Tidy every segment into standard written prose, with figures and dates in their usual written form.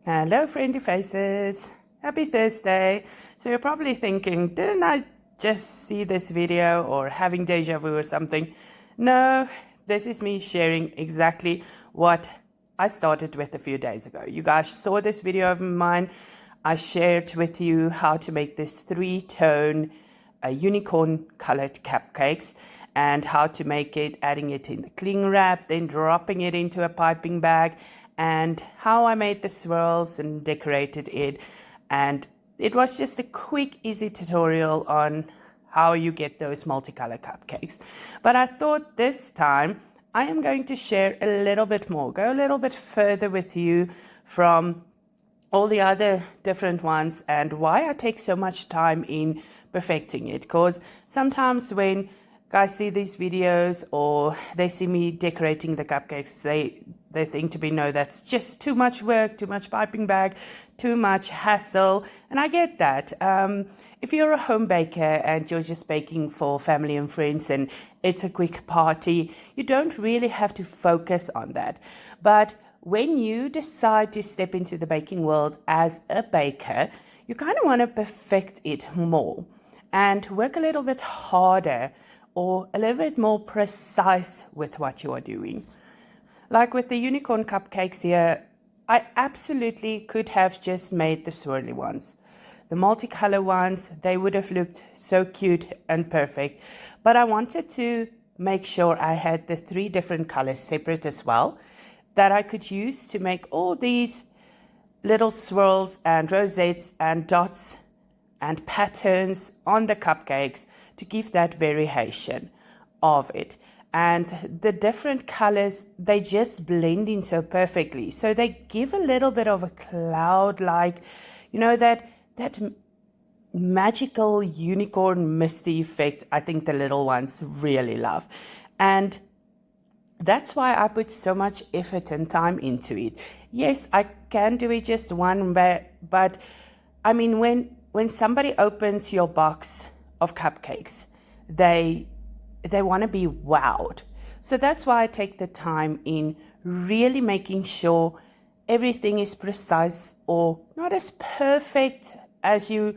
Hello, friendly faces. Happy Thursday. So you're probably thinking, didn't I just see this video or having deja vu or something? No, this is me sharing exactly what I started with a few days ago. You guys saw this video of mine. I shared with you how to make this three-tone unicorn colored cupcakes and how to make it, adding it in the cling wrap, then dropping it into a piping bag, and how I made the swirls and decorated it. And it was just a quick, easy tutorial on how you get those multicolor cupcakes. But I thought this time I am going to share a little bit more, go a little bit further with you from all the other different ones and why I take so much time in perfecting it. Because sometimes when guys see these videos or they see me decorating the cupcakes, they think to me, no, that's just too much work, too much piping bag, too much hassle. And I get that. If you're a home baker and you're just baking for family and friends and it's a quick party, you don't really have to focus on that. But when you decide to step into the baking world as a baker, you kind of want to perfect it more and work a little bit harder or a little bit more precise with what you are doing. Like with the unicorn cupcakes here, I absolutely could have just made the swirly ones. The multicolor ones, they would have looked so cute and perfect, but I wanted to make sure I had the three different colors separate as well, that I could use to make all these little swirls and rosettes and dots and patterns on the cupcakes to give that variation of it. And the different colors, they just blend in so perfectly. So they give a little bit of a cloud-like, that magical unicorn misty effect I think the little ones really love. And that's why I put so much effort and time into it. Yes, I can do it just one, but I mean, when somebody opens your box of cupcakes, they want to be wowed. So that's why I take the time in really making sure everything is precise, or not as perfect as you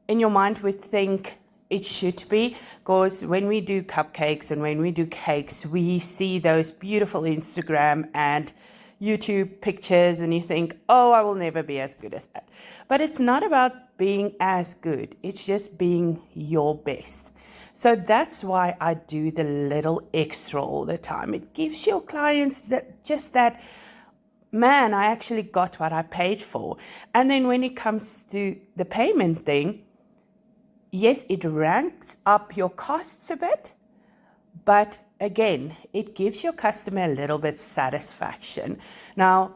in your mind would think it should be. Because when we do cupcakes and when we do cakes, we see those beautiful Instagram and YouTube pictures and you think, oh, I will never be as good as that. But it's not about being as good. It's just being your best. So that's why I do the little extra all the time. It gives your clients that, man, I actually got what I paid for. And then when it comes to the payment thing, yes, it ranks up your costs a bit, but again, it gives your customer a little bit satisfaction. Now,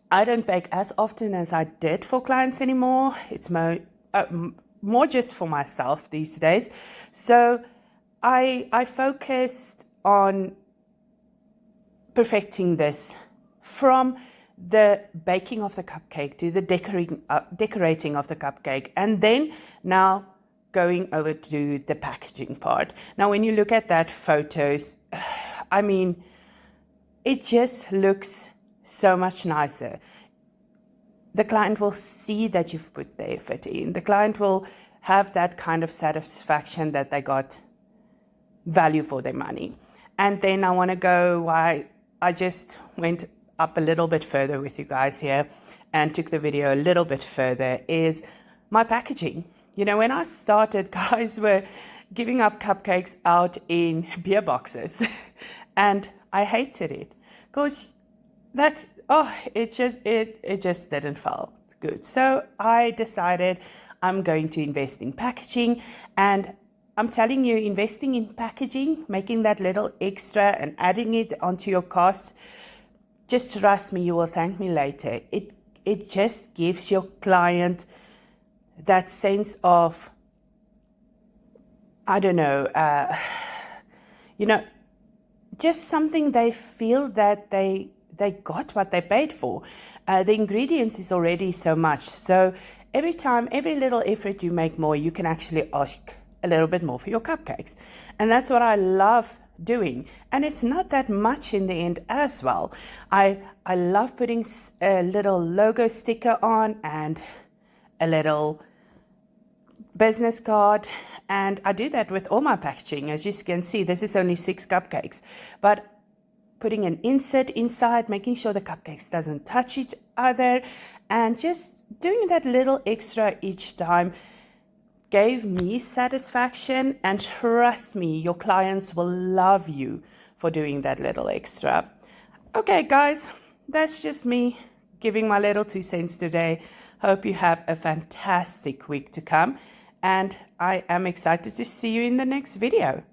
I don't bake as often as I did for clients anymore. It's more just for myself these days. So I focused on perfecting this from the baking of the cupcake to the decorating of the cupcake, and then now going over to the packaging part. Now, when you look at that photos, I mean, it just looks so much nicer. The client will see that you've put the effort in. The client will have that kind of satisfaction that they got value for their money. And then I want to go why I just went up a little bit further with you guys here and took the video a little bit further is my packaging. When I started, guys were giving up cupcakes out in beer boxes and I hated it because it just didn't feel good. So I decided I'm going to invest in packaging, and I'm telling you, investing in packaging, making that little extra and adding it onto your cost, just trust me, you will thank me later. It just gives your client that sense of, I don't know, just something they feel that they got what they paid for. The ingredients is already so much. So every little effort you make more, you can actually ask a little bit more for your cupcakes. And that's what I love doing. And it's not that much in the end as well. I love putting a little logo sticker on and a little business card, and I do that with all my packaging. As you can see, this is only 6 cupcakes, but putting an insert inside, making sure the cupcakes doesn't touch each other, and just doing that little extra each time gave me satisfaction. And trust me, your clients will love you for doing that little extra. Okay guys, that's just me giving my little 2 cents today. Hope you have a fantastic week to come, and I am excited to see you in the next video.